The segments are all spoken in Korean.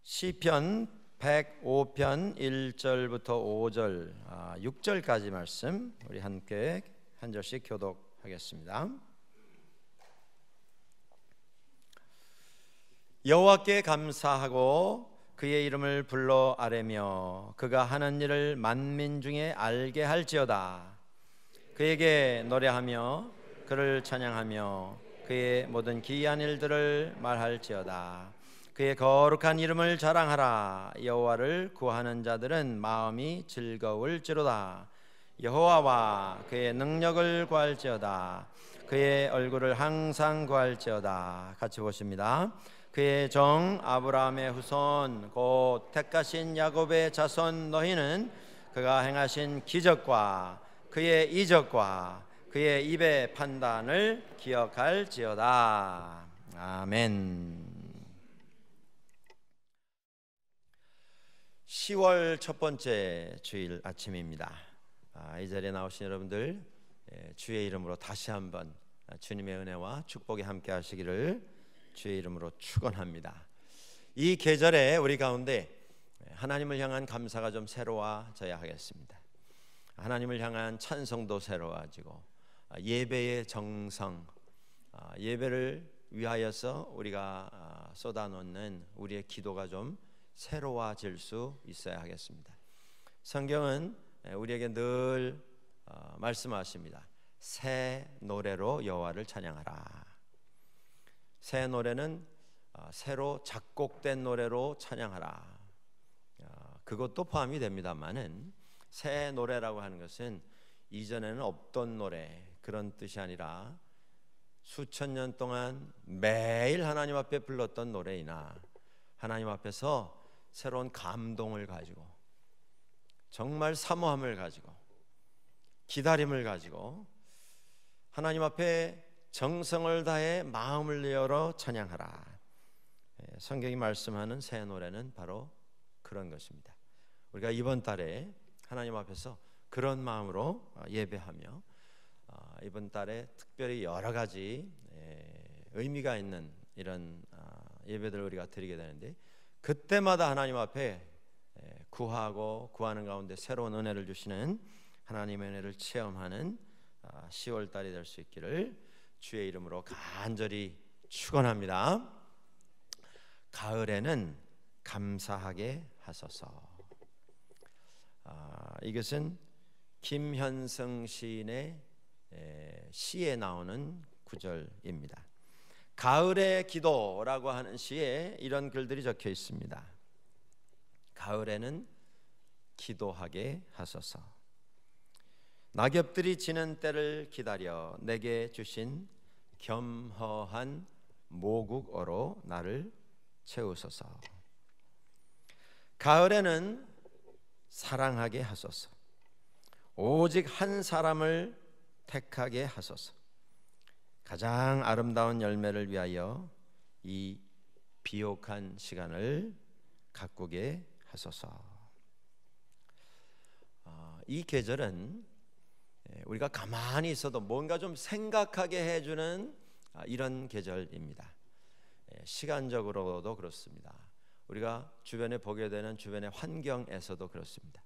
시편 105편 1절부터 5절 6절까지 말씀 우리 함께 한 절씩 교독하겠습니다. 여호와께 감사하고 그의 이름을 불러 아뢰며 그가 하는 일을 만민 중에 알게 할지어다. 그에게 노래하며 그를 찬양하며 그의 모든 기이한 일들을 말할지어다. 그의 거룩한 이름을 자랑하라. 여호와를 구하는 자들은 마음이 즐거울지로다. 여호와와 그의 능력을 구할지어다. 그의 얼굴을 항상 구할지어다. 같이 보십니다. 그의 정 아브라함의 후손 곧 택하신 야곱의 자손 너희는 그가 행하신 기적과 그의 이적과 그의 입의 판단을 기억할지어다. 아멘. 10월 첫 번째 주일 아침입니다. 이 자리에 나오신 여러분들 주의 이름으로 다시 한번 주님의 은혜와 축복이 함께 하시기를 주의 이름으로 축원합니다. 이 계절에 우리 가운데 하나님을 향한 감사가 좀 새로워져야 하겠습니다. 하나님을 향한 찬송도 새로워지고 예배의 정성, 예배를 위하여서 우리가 쏟아놓는 우리의 기도가 좀 새로워질 수 있어야 하겠습니다. 성경은 우리에게 늘 말씀하십니다. 새 노래로 여호와를 찬양하라. 새 노래는 새로 작곡된 노래로 찬양하라. 그것도 포함이 됩니다만은 새 노래라고 하는 것은 이전에는 없던 노래 그런 뜻이 아니라 수천 년 동안 매일 하나님 앞에 불렀던 노래이나 하나님 앞에서 새로운 감동을 가지고 정말 사모함을 가지고 기다림을 가지고 하나님 앞에 정성을 다해 마음을 열어 찬양하라. 성경이 말씀하는 새 노래는 바로 그런 것입니다. 우리가 이번 달에 하나님 앞에서 그런 마음으로 예배하며 이번 달에 특별히 여러 가지 의미가 있는 이런 예배들을 우리가 드리게 되는데 그때마다 하나님 앞에 구하고 구하는 가운데 새로운 은혜를 주시는 하나님의 은혜를 체험하는 10월 달이 될 수 있기를 주의 이름으로 간절히 축원합니다. 가을에는 감사하게 하소서. 이것은 김현승 시인의 시에 나오는 구절입니다. 가을의 기도라고 하는 시에 이런 글들이 적혀 있습니다. 가을에는 기도하게 하소서. 낙엽들이 지는 때를 기다려 내게 주신 겸허한 모국어로 나를 채우소서. 가을에는 사랑하게 하소서. 오직 한 사람을 택하게 하소서. 가장 아름다운 열매를 위하여 이 비옥한 시간을 가꾸게 하소서. 이 계절은 우리가 가만히 있어도 뭔가 좀 생각하게 해주는 이런 계절입니다. 시간적으로도 그렇습니다. 우리가 주변에 보게 되는 주변의 환경에서도 그렇습니다.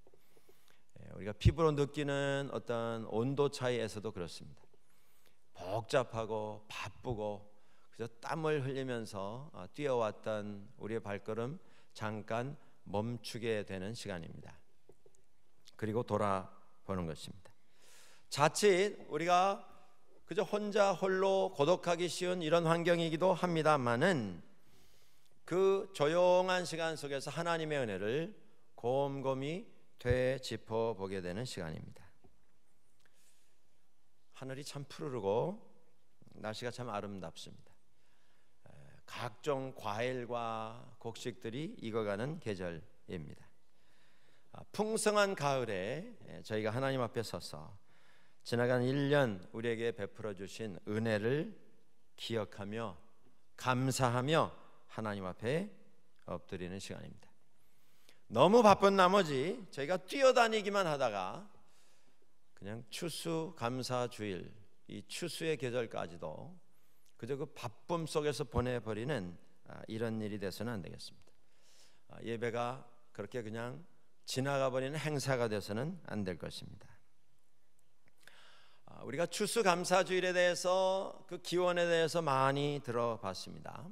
우리가 피부로 느끼는 어떤 온도 차이에서도 그렇습니다. 복잡하고 바쁘고 그저 땀을 흘리면서 뛰어왔던 우리의 발걸음 잠깐 멈추게 되는 시간입니다. 그리고 돌아보는 것입니다. 자칫 우리가 그저 혼자 홀로 고독하기 쉬운 이런 환경이기도 합니다만은 그 조용한 시간 속에서 하나님의 은혜를 곰곰이 되짚어 보게 되는 시간입니다. 하늘이 참 푸르르고 날씨가 참 아름답습니다. 각종 과일과 곡식들이 익어가는 계절입니다. 풍성한 가을에 저희가 하나님 앞에 서서 지나간 1년 우리에게 베풀어 주신 은혜를 기억하며 감사하며 하나님 앞에 엎드리는 시간입니다. 너무 바쁜 나머지 저희가 뛰어다니기만 하다가 그냥 추수감사주일 이 추수의 계절까지도 그저 그 바쁨 속에서 보내버리는 이런 일이 돼서는 안 되겠습니다. 예배가 그렇게 그냥 지나가 버리는 행사가 돼서는 안 될 것입니다. 우리가 추수감사주일에 대해서 그 기원에 대해서 많이 들어봤습니다.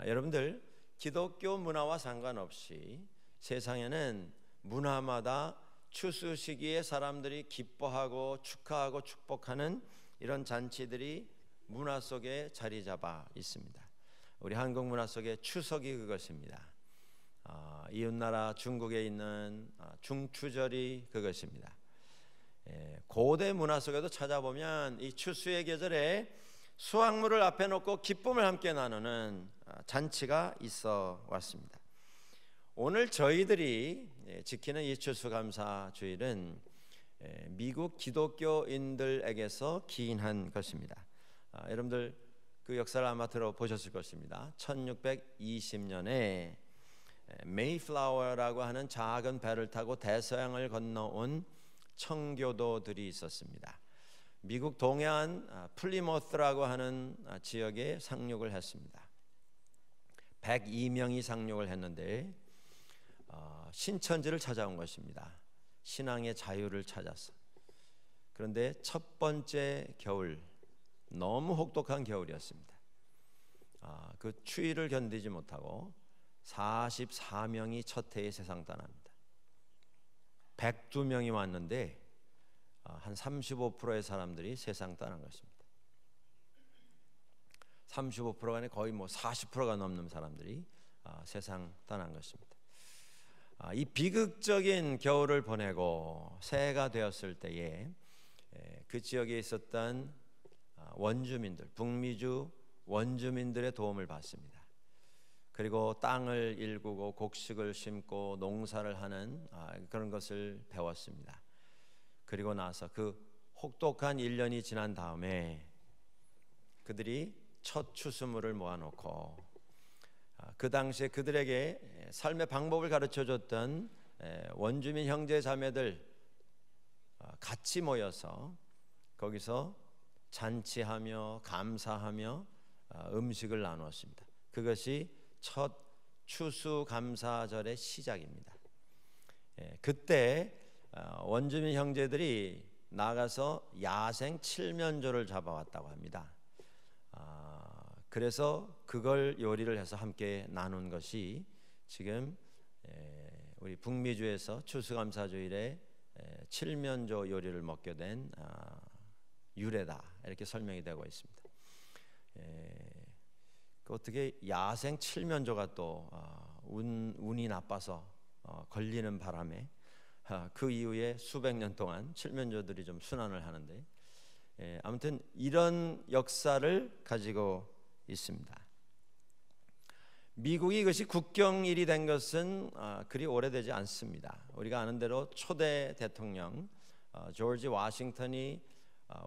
여러분들 기독교 문화와 상관없이 세상에는 문화마다 추수 시기에 사람들이 기뻐하고 축하하고 축복하는 이런 잔치들이 문화 속에 자리 잡아 있습니다. 우리 한국 문화 속에 추석이 그것입니다. 이웃나라 중국에 있는 중추절이 그것입니다. 고대 문화 속에도 찾아보면 이 추수의 계절에 수확물을 앞에 놓고 기쁨을 함께 나누는 잔치가 있어 왔습니다. 오늘 저희들이 지키는 이 추수감사주일은 미국 기독교인들에게서 기인한 것입니다. 여러분들 그 역사를 아마 들어보셨을 것입니다. 1620년에 메이플라워라고 하는 작은 배를 타고 대서양을 건너온 청교도들이 있었습니다. 미국 동해안 플리모스라고 하는 지역에 상륙을 했습니다. 102명이 상륙을 했는데 신천지를 찾아온 것입니다. 신앙의 자유를 찾아서. 그런데 첫 번째 겨울, 너무 혹독한 겨울이었습니다. 그 추위를 견디지 못하고 44명이 첫 해에 세상 떠납니다. 102명이 왔는데 한 35%의 사람들이 세상 떠난 것입니다. 35%가 아니라 거의 40%가 넘는 사람들이 세상 떠난 것입니다. 이 비극적인 겨울을 보내고 새해가 되었을 때에 그 지역에 있었던 원주민들, 북미주 원주민들의 도움을 받습니다. 그리고 땅을 일구고 곡식을 심고 농사를 하는 그런 것을 배웠습니다. 그리고 나서 그 혹독한 1년이 지난 다음에 그들이 첫 추수물을 모아놓고 그 당시에 그들에게 삶의 방법을 가르쳐줬던 원주민 형제 자매들 같이 모여서 거기서 잔치하며 감사하며 음식을 나누었습니다. 그것이 첫 추수감사절의 시작입니다. 그때 원주민 형제들이 나가서 야생 칠면조를 잡아왔다고 합니다. 그래서 그걸 요리를 해서 함께 나눈 것이 지금 우리 북미주에서 추수감사주일에 칠면조 요리를 먹게 된 유래다, 이렇게 설명이 되고 있습니다. 어떻게 야생 칠면조가 또 운이 나빠서 걸리는 바람에 그 이후에 수백 년 동안 칠면조들이 좀 순환을 하는데, 아무튼 이런 역사를 가지고 있습니다. 미국이 이것이 국경일이 된 것은 그리 오래되지 않습니다. 우리가 아는 대로 초대 대통령 조지 워싱턴이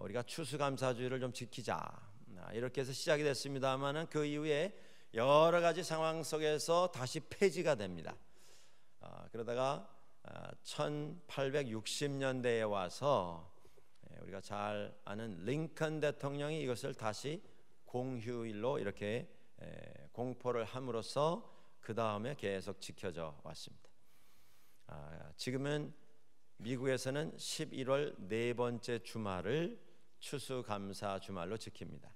우리가 추수감사주일을 좀 지키자, 이렇게 해서 시작이 됐습니다만은 그 이후에 여러 가지 상황 속에서 다시 폐지가 됩니다. 그러다가 1860년대에 와서 우리가 잘 아는 링컨 대통령이 이것을 다시 공휴일로 이렇게 공포를 함으로써 그 다음에 계속 지켜져 왔습니다. 지금은 미국에서는 11월 네 번째 주말을 추수감사 주말로 지킵니다.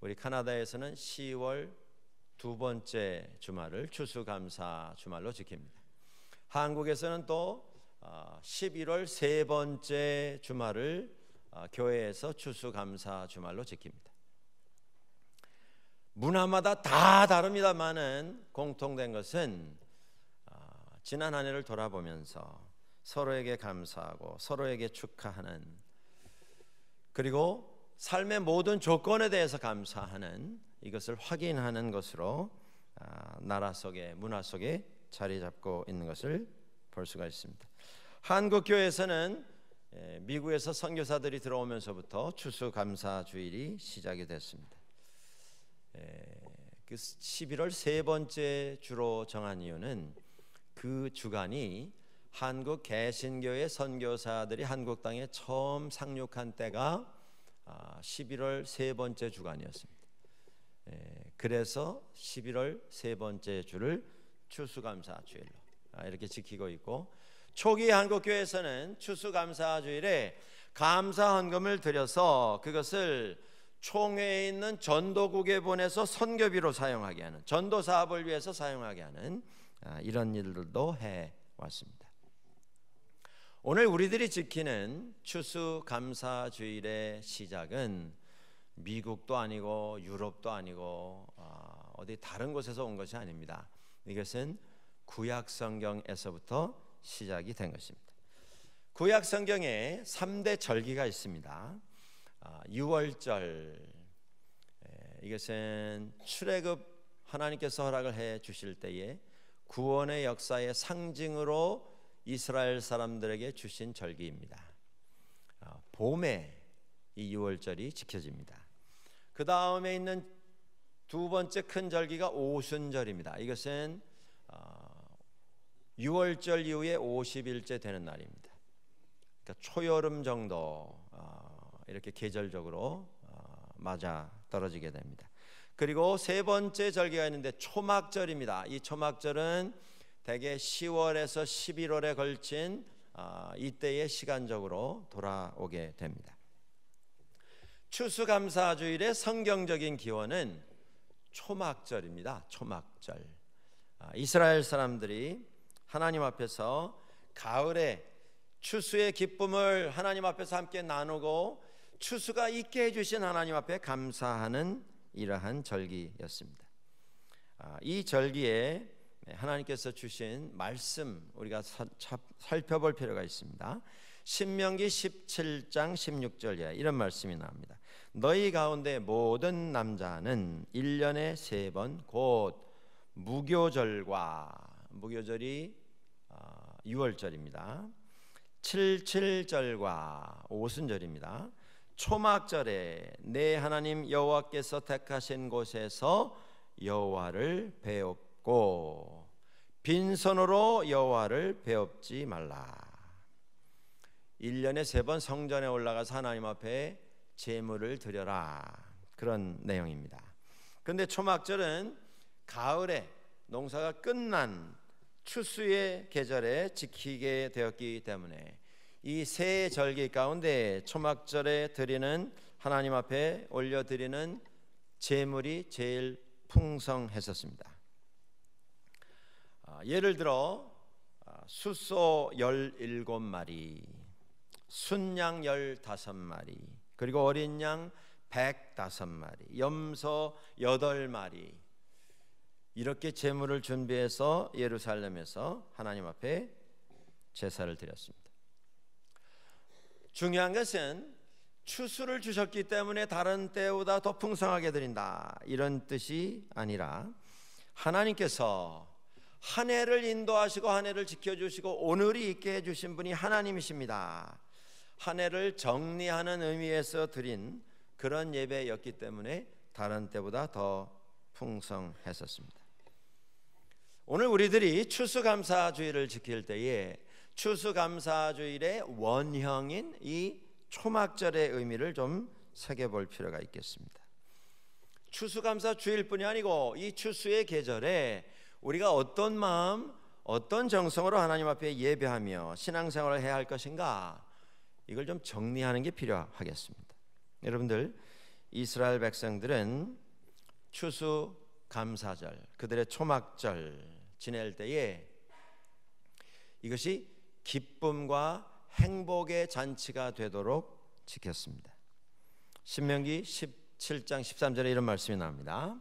우리 카나다에서는 10월 두 번째 주말을 추수감사 주말로 지킵니다. 한국에서는 또 11월 세 번째 주말을 교회에서 추수감사 주말로 지킵니다. 문화마다 다 다릅니다만은 공통된 것은 지난 한 해를 돌아보면서 서로에게 감사하고 서로에게 축하하는, 그리고 삶의 모든 조건에 대해서 감사하는, 이것을 확인하는 것으로 나라 속에, 문화 속에 자리 잡고 있는 것을 볼 수가 있습니다. 한국 교회에서는 미국에서 선교사들이 들어오면서부터 추수감사주일이 시작이 됐습니다. 그 11월 세 번째 주로 정한 이유는 그 주간이 한국 개신교의 선교사들이 한국 땅에 처음 상륙한 때가 11월 세 번째 주간이었습니다. 그래서 11월 세 번째 주를 추수감사주일로 이렇게 지키고 있고, 초기 한국교회에서는 추수감사주일에 감사 헌금을 드려서 그것을 총회에 있는 전도국에 보내서 선교비로 사용하게 하는, 전도 사업을 위해서 사용하게 하는 이런 일들도 해왔습니다. 오늘 우리들이 지키는 추수감사주일의 시작은 미국도 아니고 유럽도 아니고 어디 다른 곳에서 온 것이 아닙니다. 이것은 구약성경에서부터 시작이 된 것입니다. 구약성경에 3대 절기가 있습니다. 유월절, 이것은 출애굽 하나님께서 허락을 해 주실 때에 구원의 역사의 상징으로 이스라엘 사람들에게 주신 절기입니다. 봄에 이 유월절이 지켜집니다. 그 다음에 있는 두 번째 큰 절기가 오순절입니다. 이것은 유월절 이후에 50일째 되는 날입니다. 그러니까 초여름 정도 이렇게 계절적으로 맞아 떨어지게 됩니다. 그리고 세 번째 절기가 있는데 초막절입니다. 이 초막절은 대개 10월에서 11월에 걸친 이때의 시간적으로 돌아오게 됩니다. 추수감사주일의 성경적인 기원은 초막절입니다. 초막절. 이스라엘 사람들이 하나님 앞에서 가을에 추수의 기쁨을 하나님 앞에서 함께 나누고 추수가 있게 해주신 하나님 앞에 감사하는 이러한 절기였습니다. 이 절기에 하나님께서 주신 말씀 우리가 살펴볼 필요가 있습니다. 신명기 17장 16절에 이런 말씀이 나옵니다. 너희 가운데 모든 남자는 1년에 3번 곧 무교절과, 무교절이 6월절입니다. 77절과 오순절입니다. 초막절에 내 하나님 여호와께서 택하신 곳에서 여호와를 배웁고 빈손으로 여호와를 배웁지 말라. 1년에 3번 성전에 올라가서 하나님 앞에 제물을 드려라, 그런 내용입니다. 그런데 초막절은 가을에 농사가 끝난 추수의 계절에 지키게 되었기 때문에 이 세 절기 가운데 초막절에 드리는, 하나님 앞에 올려드리는 제물이 제일 풍성했었습니다. 예를 들어 숫소 17마리, 순양 15마리, 그리고 어린 양 105마리, 염소 8마리, 이렇게 제물을 준비해서 예루살렘에서 하나님 앞에 제사를 드렸습니다. 중요한 것은 추수를 주셨기 때문에 다른 때보다 더 풍성하게 드린다, 이런 뜻이 아니라 하나님께서 한 해를 인도하시고 한 해를 지켜주시고 오늘이 있게 해주신 분이 하나님이십니다. 한 해를 정리하는 의미에서 드린 그런 예배였기 때문에 다른 때보다 더 풍성했었습니다. 오늘 우리들이 추수감사주일을 지킬 때에 추수감사주일의 원형인 이 초막절의 의미를 좀 새겨볼 필요가 있겠습니다. 추수감사주일뿐이 아니고 이 추수의 계절에 우리가 어떤 마음, 어떤 정성으로 하나님 앞에 예배하며 신앙생활을 해야 할 것인가, 이걸 좀 정리하는 게 필요하겠습니다. 여러분들, 이스라엘 백성들은 추수감사절, 그들의 초막절 지낼 때에 이것이 기쁨과 행복의 잔치가 되도록 지켰습니다. 신명기 17장 13절에 이런 말씀이 나옵니다.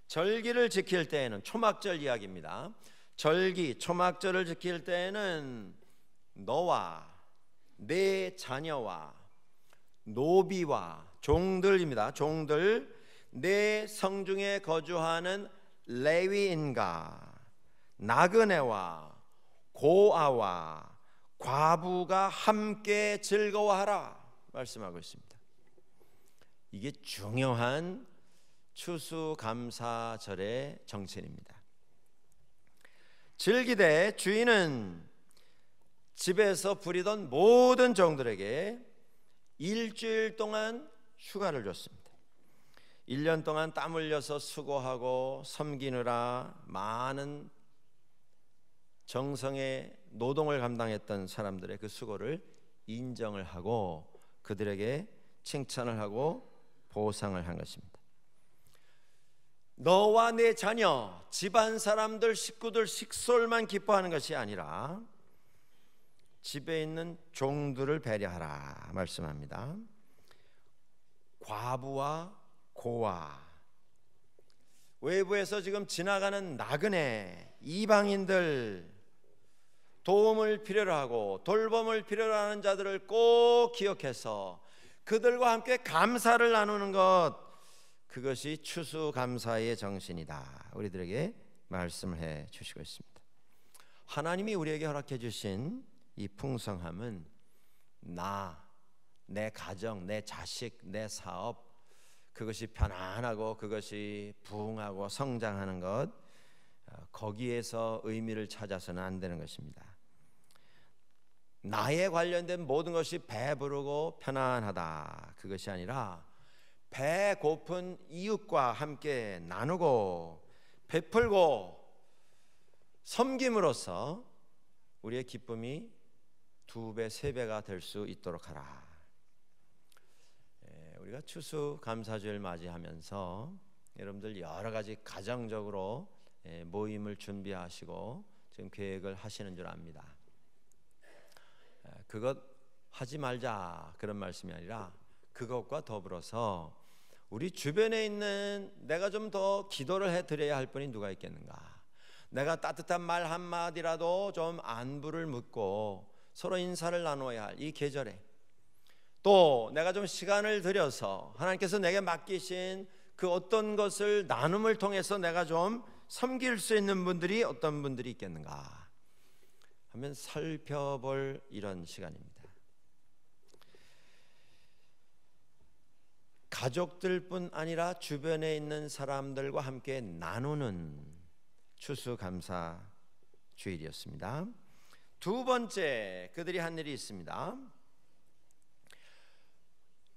절기를 지킬 때에는, 초막절 이야기입니다. 절기, 초막절을 지킬 때에는 너와 내 자녀와 노비와 종들입니다. 종들, 내 성중에 거주하는 레위인과 나그네와 고아와 과부가 함께 즐거워하라 말씀하고 있습니다. 이게 중요한 추수감사절의 정신입니다. 즐기되 주인은 집에서 부리던 모든 종들에게 일주일 동안 휴가를 줬습니다. 1년 동안 땀 흘려서 수고하고 섬기느라 많은 정성의 노동을 감당했던 사람들의 그 수고를 인정을 하고 그들에게 칭찬을 하고 보상을 한 것입니다. 너와 내 자녀, 집안 사람들, 식구들, 식솔만 기뻐하는 것이 아니라 집에 있는 종들을 배려하라 말씀합니다. 과부와 고아, 외부에서 지금 지나가는 나그네, 이방인들, 도움을 필요로 하고 돌봄을 필요로 하는 자들을 꼭 기억해서 그들과 함께 감사를 나누는 것, 그것이 추수감사의 정신이다. 우리들에게 말씀을 해 주시고 있습니다. 하나님이 우리에게 허락해 주신 이 풍성함은 내 가정, 내 자식, 내 사업, 그것이 편안하고 그것이 부흥하고 성장하는 것, 거기에서 의미를 찾아서는 안 되는 것입니다. 나에 관련된 모든 것이 배부르고 편안하다, 그것이 아니라 배 고픈 이웃과 함께 나누고 베풀고 섬김으로써 우리의 기쁨이 2배, 3배가 될 수 있도록 하라. 우리가 추수감사주를 맞이하면서 여러분들 여러 가지 가정적으로 모임을 준비하시고 지금 계획을 하시는 줄 압니다. 그것 하지 말자 그런 말씀이 아니라 그것과 더불어서 우리 주변에 있는 내가 좀 더 기도를 해드려야 할 분이 누가 있겠는가, 내가 따뜻한 말 한마디라도 좀 안부를 묻고 서로 인사를 나눠야 할 이 계절에, 또 내가 좀 시간을 들여서 하나님께서 내게 맡기신 그 어떤 것을 나눔을 통해서 내가 좀 섬길 수 있는 분들이 어떤 분들이 있겠는가 하면 살펴볼 이런 시간입니다. 가족들뿐 아니라 주변에 있는 사람들과 함께 나누는 추수감사 주일이었습니다. 두 번째, 그들이 한 일이 있습니다.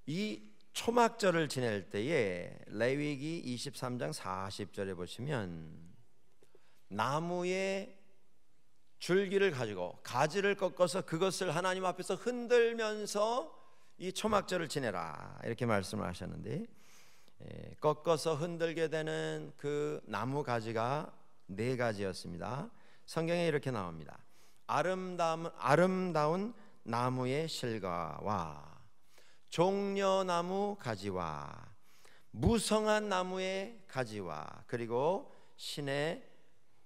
이 초막절을 지낼 때에 레위기 23장 40절에 보시면 나무의 줄기를 가지고 가지를 꺾어서 그것을 하나님 앞에서 흔들면서 이 초막절을 지내라 이렇게 말씀을 하셨는데, 꺾어서 흔들게 되는 그 나무 가지가 4가지였습니다. 성경에 이렇게 나옵니다. 아름다운 나무의 실과와 종려나무 가지와 무성한 나무의 가지와 그리고 신의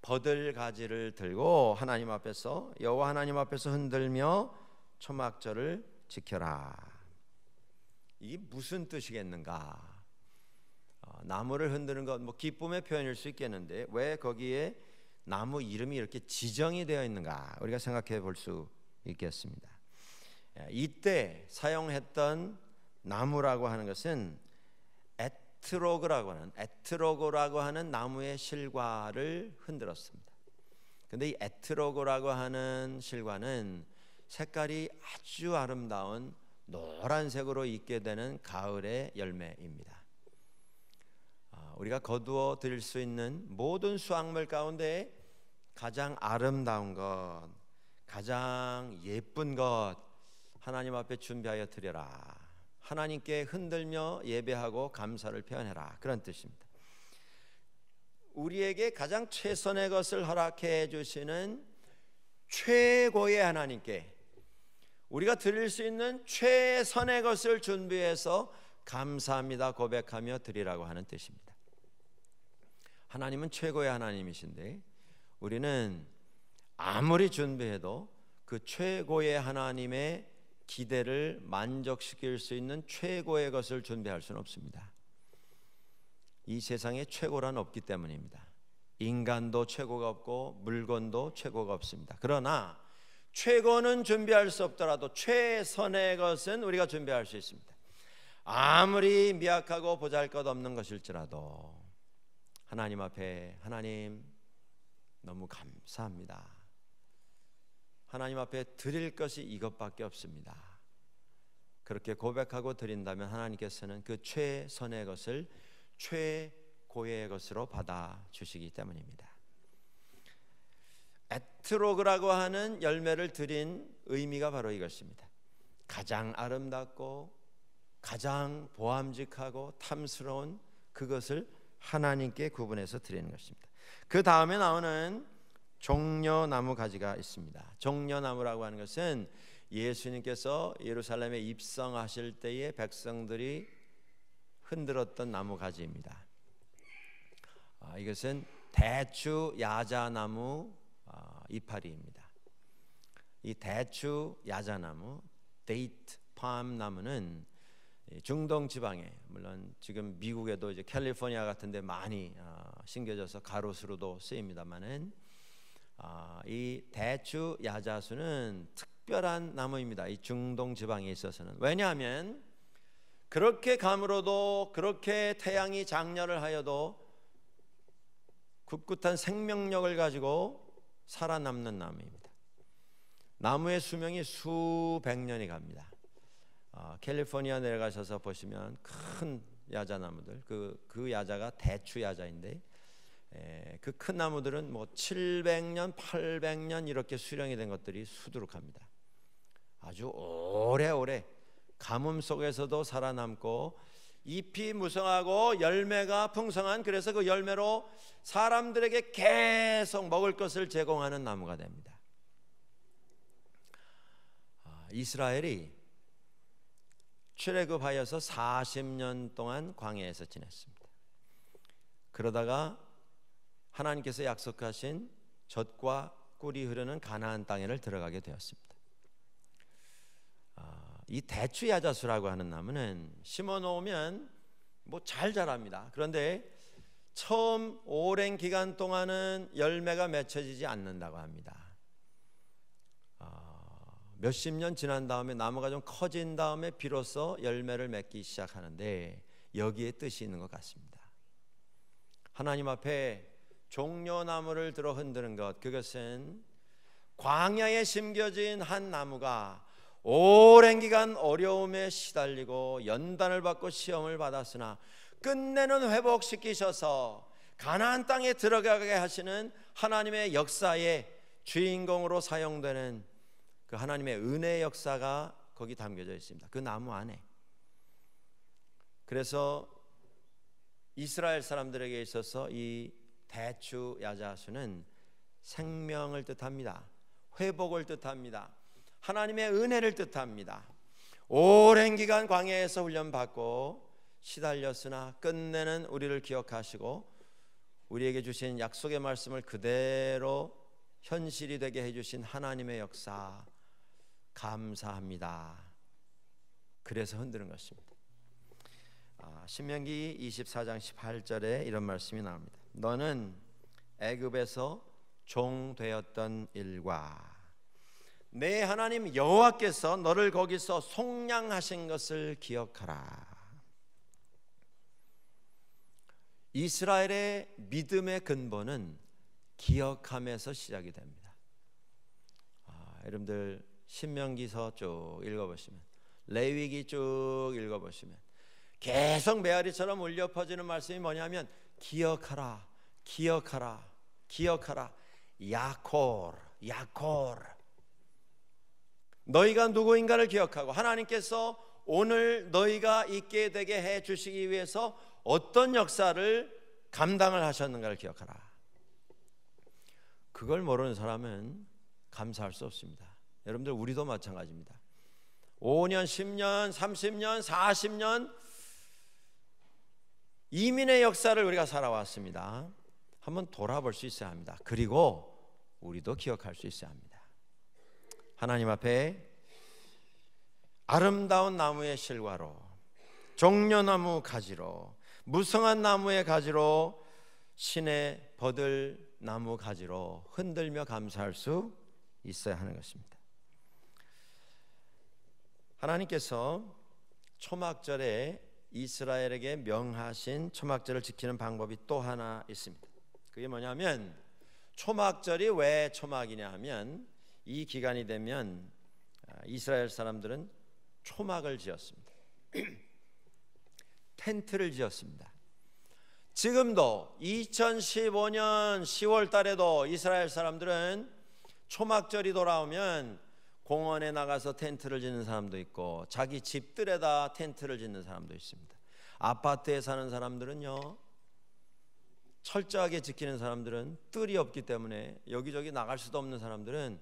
버들 가지를 들고 하나님 앞에서, 여호와 하나님 앞에서 흔들며 초막절을 지켜라. 이게 무슨 뜻이겠는가? 나무를 흔드는 것, 뭐 기쁨의 표현일 수 있겠는데 왜 거기에 나무 이름이 이렇게 지정이 되어 있는가? 우리가 생각해 볼 수 있겠습니다. 이때 사용했던 나무라고 하는 것은 에트로그라고 하는 나무의 실과를 흔들었습니다. 근데 이 에트로그라고 하는 실과는 색깔이 아주 아름다운 노란색으로 익게 되는 가을의 열매입니다. 우리가 거두어 드릴 수 있는 모든 수확물 가운데 가장 아름다운 것, 가장 예쁜 것 하나님 앞에 준비하여 드려라. 하나님께 흔들며 예배하고 감사를 표현해라, 그런 뜻입니다. 우리에게 가장 최선의 것을 허락해 주시는 최고의 하나님께 우리가 드릴 수 있는 최선의 것을 준비해서 감사합니다 고백하며 드리라고 하는 뜻입니다. 하나님은 최고의 하나님이신데 우리는 아무리 준비해도 그 최고의 하나님의 기대를 만족시킬 수 있는 최고의 것을 준비할 수는 없습니다. 이 세상에 최고란 없기 때문입니다. 인간도 최고가 없고 물건도 최고가 없습니다. 그러나 최고는 준비할 수 없더라도 최선의 것은 우리가 준비할 수 있습니다. 아무리 미약하고 보잘것없는 것일지라도 하나님 앞에, 하나님 너무 감사합니다. 하나님 앞에 드릴 것이 이것밖에 없습니다. 그렇게 고백하고 드린다면 하나님께서는 그 최선의 것을 최고의 것으로 받아주시기 때문입니다. 에트로그라고 하는 열매를 드린 의미가 바로 이것입니다. 가장 아름답고 가장 보암직하고 탐스러운 그것을 하나님께 구분해서 드리는 것입니다. 그 다음에 나오는 종려나무 가지가 있습니다. 종려나무라고 하는 것은 예수님께서 예루살렘에 입성하실 때에 백성들이 흔들었던 나무 가지입니다. 이것은 대추 야자나무 이파리입니다. 이 대추 야자나무, 데이트 팜 나무는 중동 지방에, 물론 지금 미국에도 이제 캘리포니아 같은 데 많이 심겨져서 가로수로도 쓰입니다만은 이 대추 야자수는 특별한 나무입니다. 이 중동 지방에 있어서는. 왜냐하면 그렇게 가물어도, 그렇게 태양이 장렬을 하여도 굳굳한 생명력을 가지고 살아남는 나무입니다. 나무의 수명이 수백 년이 갑니다. 캘리포니아 내려가셔서 보시면 큰 야자나무들, 그 야자가 대추 야자인데 그 큰 나무들은 뭐 700년, 800년 이렇게 수령이 된 것들이 수두룩합니다. 아주 오래오래 가뭄 속에서도 살아남고 잎이 무성하고 열매가 풍성한, 그래서 그 열매로 사람들에게 계속 먹을 것을 제공하는 나무가 됩니다. 이스라엘이 출애굽하여서 40년 동안 광야에서 지냈습니다. 그러다가 하나님께서 약속하신 젖과 꿀이 흐르는 가나안 땅에를 들어가게 되었습니다. 이 대추 야자수라고 하는 나무는 심어 놓으면 뭐 잘 자랍니다. 그런데 처음 오랜 기간 동안은 열매가 맺혀지지 않는다고 합니다. 몇십 년 지난 다음에 나무가 좀 커진 다음에 비로소 열매를 맺기 시작하는데, 여기에 뜻이 있는 것 같습니다. 하나님 앞에 종려나무를 들어 흔드는 것, 그것은 광야에 심겨진 한 나무가 오랜 기간 어려움에 시달리고 연단을 받고 시험을 받았으나 끝내는 회복시키셔서 가나안 땅에 들어가게 하시는 하나님의 역사의 주인공으로 사용되는 그 하나님의 은혜의 역사가 거기 담겨져 있습니다. 그 나무 안에. 그래서 이스라엘 사람들에게 있어서 이 대추 야자수는 생명을 뜻합니다. 회복을 뜻합니다. 하나님의 은혜를 뜻합니다. 오랜 기간 광야에서 훈련받고 시달렸으나 끝내는 우리를 기억하시고 우리에게 주신 약속의 말씀을 그대로 현실이 되게 해주신 하나님의 역사 감사합니다. 그래서 흔드는 것입니다. 신명기 24장 18절에 이런 말씀이 나옵니다. 너는 애굽에서 종 되었던 일과 내 하나님 여호와께서 너를 거기서 속량하신 것을 기억하라. 이스라엘의 믿음의 근본은 기억함에서 시작이 됩니다. 여러분들 신명기서 쭉 읽어보시면, 레위기 쭉 읽어보시면 계속 메아리처럼 울려 퍼지는 말씀이 뭐냐면 기억하라, 기억하라, 기억하라. 야콜, 야콜. 너희가 누구인가를 기억하고 하나님께서 오늘 너희가 있게 되게 해 주시기 위해서 어떤 역사를 감당을 하셨는가를 기억하라. 그걸 모르는 사람은 감사할 수 없습니다. 여러분들, 우리도 마찬가지입니다. 5년, 10년, 30년, 40년 이민의 역사를 우리가 살아왔습니다. 한번 돌아볼 수 있어야 합니다. 그리고 우리도 기억할 수 있어야 합니다. 하나님 앞에 아름다운 나무의 실과로, 종려나무 가지로, 무성한 나무의 가지로, 신의 버들 나무 가지로 흔들며 감사할 수 있어야 하는 것입니다. 하나님께서 초막절에 이스라엘에게 명하신 초막절을 지키는 방법이 또 하나 있습니다. 그게 뭐냐면, 초막절이 왜 초막이냐 하면, 이 기간이 되면 이스라엘 사람들은 초막을 지었습니다. 텐트를 지었습니다. 지금도 2015년 10월 달에도 이스라엘 사람들은 초막절이 돌아오면 공원에 나가서 텐트를 짓는 사람도 있고 자기 집들에다 텐트를 짓는 사람도 있습니다. 아파트에 사는 사람들은요, 철저하게 지키는 사람들은, 뜰이 없기 때문에 여기저기 나갈 수도 없는 사람들은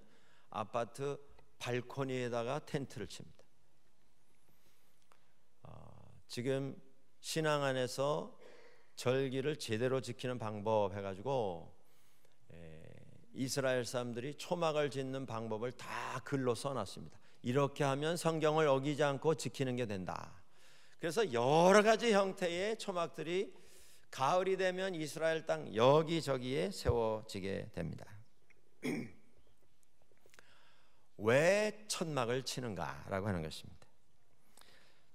아파트 발코니에다가 텐트를 칩니다. 지금 신앙 안에서 절기를 제대로 지키는 방법 해가지고 이스라엘 사람들이 초막을 짓는 방법을 다 글로 써놨습니다. 이렇게 하면 성경을 어기지 않고 지키는 게 된다. 그래서 여러 가지 형태의 초막들이 가을이 되면 이스라엘 땅 여기저기에 세워지게 됩니다. 왜 천막을 치는가라고 하는 것입니다.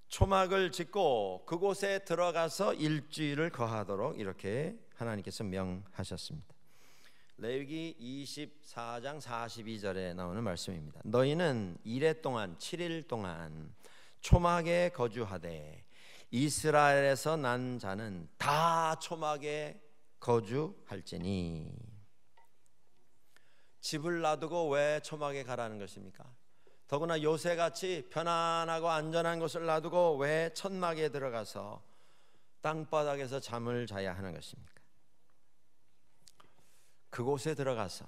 초막을 짓고 그곳에 들어가서 일주일을 거하도록 이렇게 하나님께서 명하셨습니다. 레위기 24장 42절에 나오는 말씀입니다. 너희는 이레 동안 7일 동안 초막에 거주하되 이스라엘에서 난 자는 다 초막에 거주할지니. 집을 놔두고 왜 초막에 가라는 것입니까? 더구나 요새같이 편안하고 안전한 곳을 놔두고 왜 천막에 들어가서 땅바닥에서 잠을 자야 하는 것입니까? 그곳에 들어가서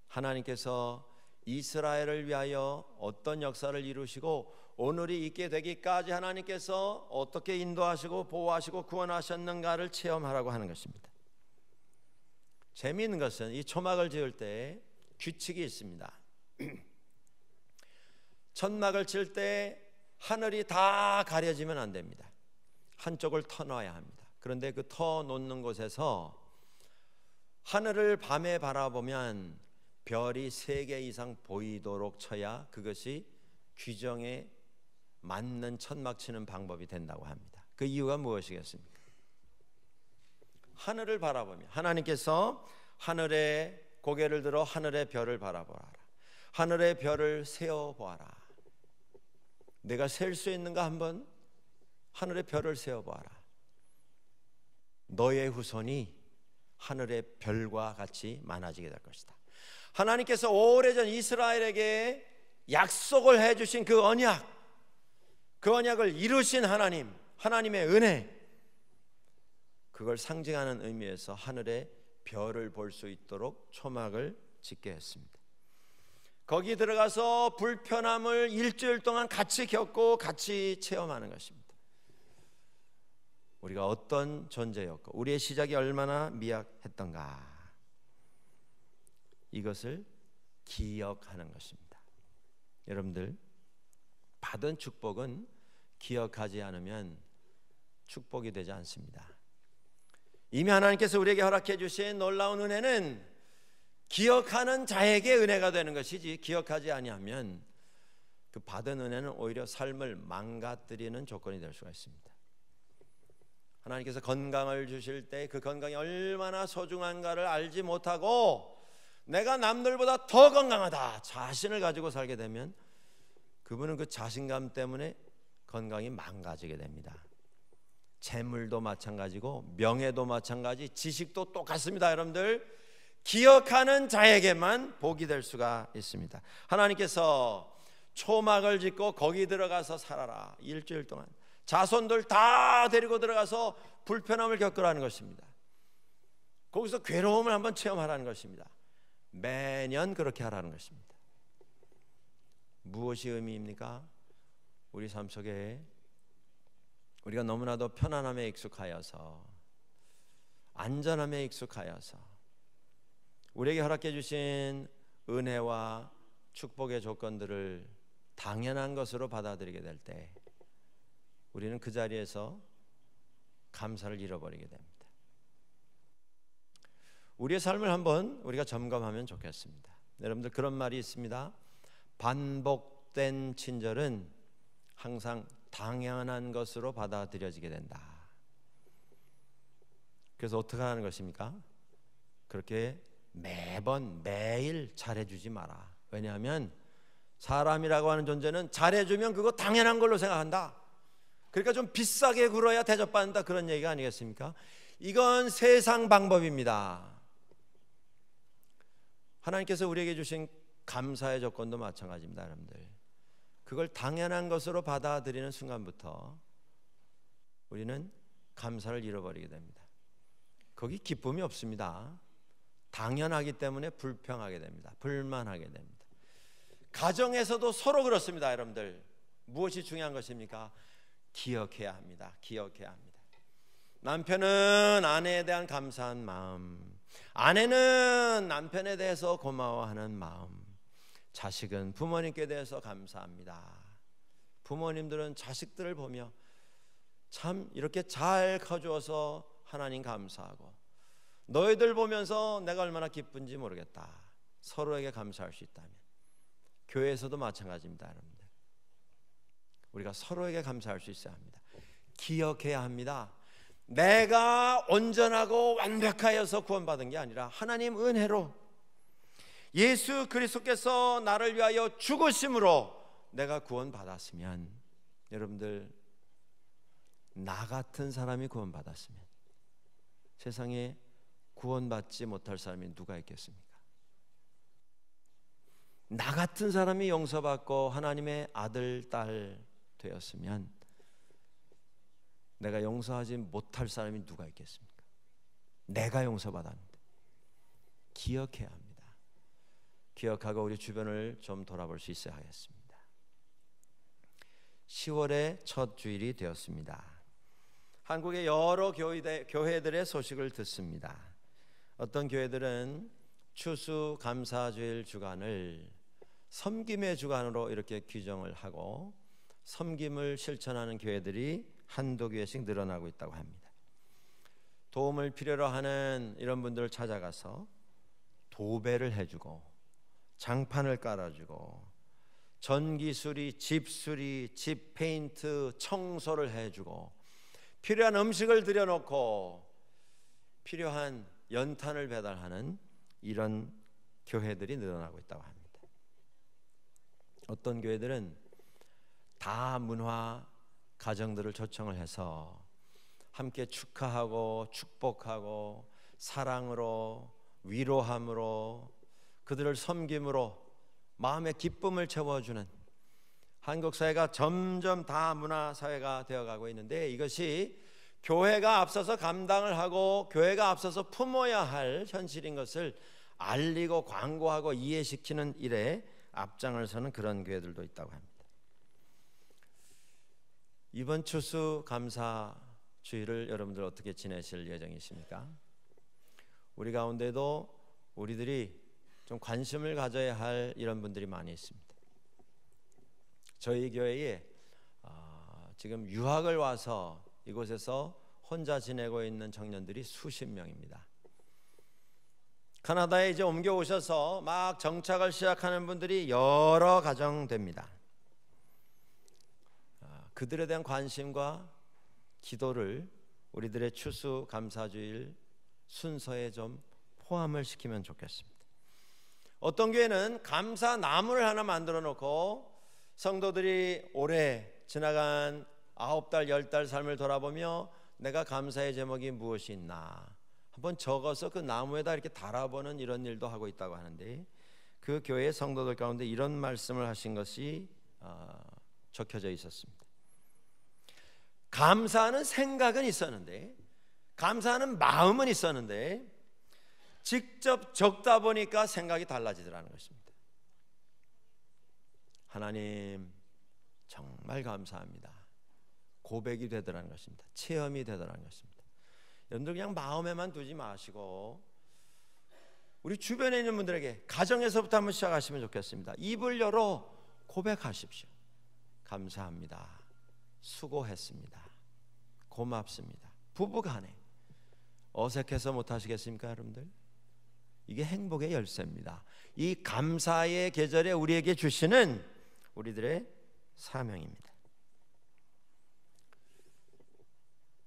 하나님께서 이스라엘을 위하여 어떤 역사를 이루시고 오늘이 있게 되기까지 하나님께서 어떻게 인도하시고 보호하시고 구원하셨는가를 체험하라고 하는 것입니다. 재미있는 것은 이 초막을 지을 때 규칙이 있습니다. 천막을 칠 때 하늘이 다 가려지면 안 됩니다. 한쪽을 터놔야 합니다. 그런데 그 터 놓는 곳에서 하늘을 밤에 바라보면 별이 3개 이상 보이도록 쳐야 그것이 규정에 맞는 천막 치는 방법이 된다고 합니다. 그 이유가 무엇이겠습니까? 하늘을 바라보면 하나님께서 하늘에 고개를 들어 하늘의 별을 바라보아라. 하늘의 별을 세어보아라. 내가 셀 수 있는가 한번 하늘의 별을 세어보아라. 너의 후손이 하늘의 별과 같이 많아지게 될 것이다. 하나님께서 오래전 이스라엘에게 약속을 해주신 그 언약, 그 언약을 이루신 하나님, 하나님의 은혜, 그걸 상징하는 의미에서 하늘의 별을 볼 수 있도록 초막을 짓게 했습니다. 거기 들어가서 불편함을 일주일 동안 같이 겪고 같이 체험하는 것입니다. 우리가 어떤 존재였고 우리의 시작이 얼마나 미약했던가, 이것을 기억하는 것입니다. 여러분들, 받은 축복은 기억하지 않으면 축복이 되지 않습니다. 이미 하나님께서 우리에게 허락해 주신 놀라운 은혜는 기억하는 자에게 은혜가 되는 것이지, 기억하지 아니하면 그 받은 은혜는 오히려 삶을 망가뜨리는 조건이 될 수가 있습니다. 하나님께서 건강을 주실 때 그 건강이 얼마나 소중한가를 알지 못하고 내가 남들보다 더 건강하다 자신을 가지고 살게 되면 그분은 그 자신감 때문에 건강이 망가지게 됩니다. 재물도 마찬가지고 명예도 마찬가지, 지식도 똑같습니다. 여러분들, 기억하는 자에게만 복이 될 수가 있습니다. 하나님께서 초막을 짓고 거기 들어가서 살아라. 일주일 동안 자손들 다 데리고 들어가서 불편함을 겪으라는 것입니다. 거기서 괴로움을 한번 체험하라는 것입니다. 매년 그렇게 하라는 것입니다. 무엇이 의미입니까? 우리 삶 속에 우리가 너무나도 편안함에 익숙하여서, 안전함에 익숙하여서 우리에게 허락해 주신 은혜와 축복의 조건들을 당연한 것으로 받아들이게 될 때 우리는 그 자리에서 감사를 잃어버리게 됩니다. 우리의 삶을 한번 우리가 점검하면 좋겠습니다. 여러분들, 그런 말이 있습니다. 반복된 친절은 항상 당연한 것으로 받아들여지게 된다. 그래서 어떻게 하는 것입니까? 그렇게 매번 매일 잘해주지 마라. 왜냐하면 사람이라고 하는 존재는 잘해주면 그거 당연한 걸로 생각한다. 그러니까 좀 비싸게 굴어야 대접받는다, 그런 얘기가 아니겠습니까? 이건 세상 방법입니다. 하나님께서 우리에게 주신 감사의 조건도 마찬가지입니다, 여러분들. 그걸 당연한 것으로 받아들이는 순간부터 우리는 감사를 잃어버리게 됩니다. 거기 기쁨이 없습니다. 당연하기 때문에 불평하게 됩니다. 불만하게 됩니다. 가정에서도 서로 그렇습니다, 여러분들. 무엇이 중요한 것입니까? 기억해야 합니다. 기억해야 합니다. 남편은 아내에 대한 감사한 마음, 아내는 남편에 대해서 고마워하는 마음, 자식은 부모님께 대해서 감사합니다. 부모님들은 자식들을 보며 참 이렇게 잘 커주어서 하나님 감사하고, 너희들 보면서 내가 얼마나 기쁜지 모르겠다. 서로에게 감사할 수 있다면, 교회에서도 마찬가지입니다, 여러분들. 우리가 서로에게 감사할 수 있어야 합니다. 기억해야 합니다. 내가 온전하고 완벽하여서 구원받은 게 아니라 하나님 은혜로 예수 그리스도께서 나를 위하여 죽으심으로 내가 구원받았으면, 여러분들, 나 같은 사람이 구원받았으면 세상에 구원받지 못할 사람이 누가 있겠습니까? 나 같은 사람이 용서받고 하나님의 아들, 딸 되었으면 내가 용서하지 못할 사람이 누가 있겠습니까? 내가 용서받았는데. 기억해야 합니다. 기억하고 우리 주변을 좀 돌아볼 수 있어야 하겠습니다. 10월의 첫 주일이 되었습니다. 한국의 여러 교회들의 소식을 듣습니다. 어떤 교회들은 추수감사주일 주간을 섬김의 주간으로 이렇게 규정을 하고 섬김을 실천하는 교회들이 한두 교회씩 늘어나고 있다고 합니다. 도움을 필요로 하는 이런 분들을 찾아가서 도배를 해주고 장판을 깔아주고 전기수리, 집수리, 집 페인트, 청소를 해주고 필요한 음식을 들여놓고 필요한 연탄을 배달하는 이런 교회들이 늘어나고 있다고 합니다. 어떤 교회들은 다문화 가정들을 초청을 해서 함께 축하하고 축복하고 사랑으로, 위로함으로, 그들을 섬김으로 마음의 기쁨을 채워주는 한국 사회가 점점 다문화 사회가 되어가고 있는데, 이것이 교회가 앞서서 감당을 하고 교회가 앞서서 품어야 할 현실인 것을 알리고 광고하고 이해시키는 일에 앞장을 서는 그런 교회들도 있다고 합니다. 이번 추수감사주일을 여러분들 어떻게 지내실 예정이십니까? 우리 가운데도 우리들이 좀 관심을 가져야 할 이런 분들이 많이 있습니다. 저희 교회에 지금 유학을 와서 이곳에서 혼자 지내고 있는 청년들이 수십 명입니다. 캐나다에 이제 옮겨 오셔서 막 정착을 시작하는 분들이 여러 가정 됩니다. 그들에 대한 관심과 기도를 우리들의 추수감사주일 순서에 좀 포함을 시키면 좋겠습니다. 어떤 교회는 감사 나무를 하나 만들어 놓고 성도들이 올해 지나간 9달, 10달 삶을 돌아보며 내가 감사의 제목이 무엇이 있나 한번 적어서 그 나무에다 이렇게 달아보는 이런 일도 하고 있다고 하는데, 그 교회의 성도들 가운데 이런 말씀을 하신 것이 적혀져 있었습니다. 감사하는 생각은 있었는데, 감사하는 마음은 있었는데 직접 적다 보니까 생각이 달라지더라는 것입니다. 하나님 정말 감사합니다. 고백이 되더라는 것입니다. 체험이 되더라는 것입니다. 여러분들 그냥 마음에만 두지 마시고 우리 주변에 있는 분들에게 가정에서부터 한번 시작하시면 좋겠습니다. 입을 열어 고백하십시오. 감사합니다. 수고했습니다. 고맙습니다. 부부간에 어색해서 못하시겠습니까, 여러분들? 이게 행복의 열쇠입니다. 이 감사의 계절에 우리에게 주시는 우리들의 사명입니다.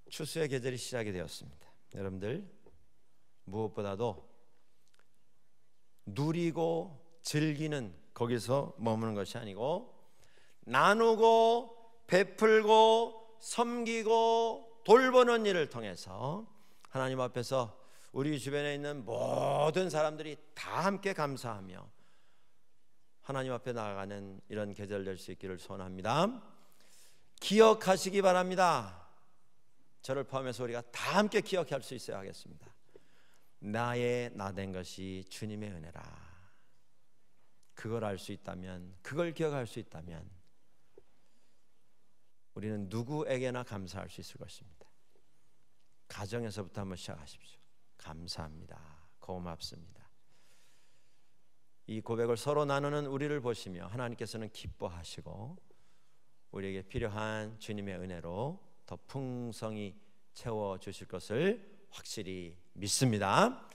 추수의 계절이 시작이 되었습니다. 여러분들 무엇보다도 누리고 즐기는 거기서 머무는 것이 아니고 나누고 베풀고 섬기고 돌보는 일을 통해서 하나님 앞에서 우리 주변에 있는 모든 사람들이 다 함께 감사하며 하나님 앞에 나아가는 이런 계절 될 수 있기를 소원합니다. 기억하시기 바랍니다. 저를 포함해서 우리가 다 함께 기억할 수 있어야 하겠습니다. 나의 나 된 것이 주님의 은혜라. 그걸 알 수 있다면, 그걸 기억할 수 있다면 우리는 누구에게나 감사할 수 있을 것입니다. 가정에서부터 한번 시작하십시오. 감사합니다. 고맙습니다. 이 고백을 서로 나누는 우리를 보시며 하나님께서는 기뻐하시고 우리에게 필요한 주님의 은혜로 더 풍성히 채워주실 것을 확실히 믿습니다.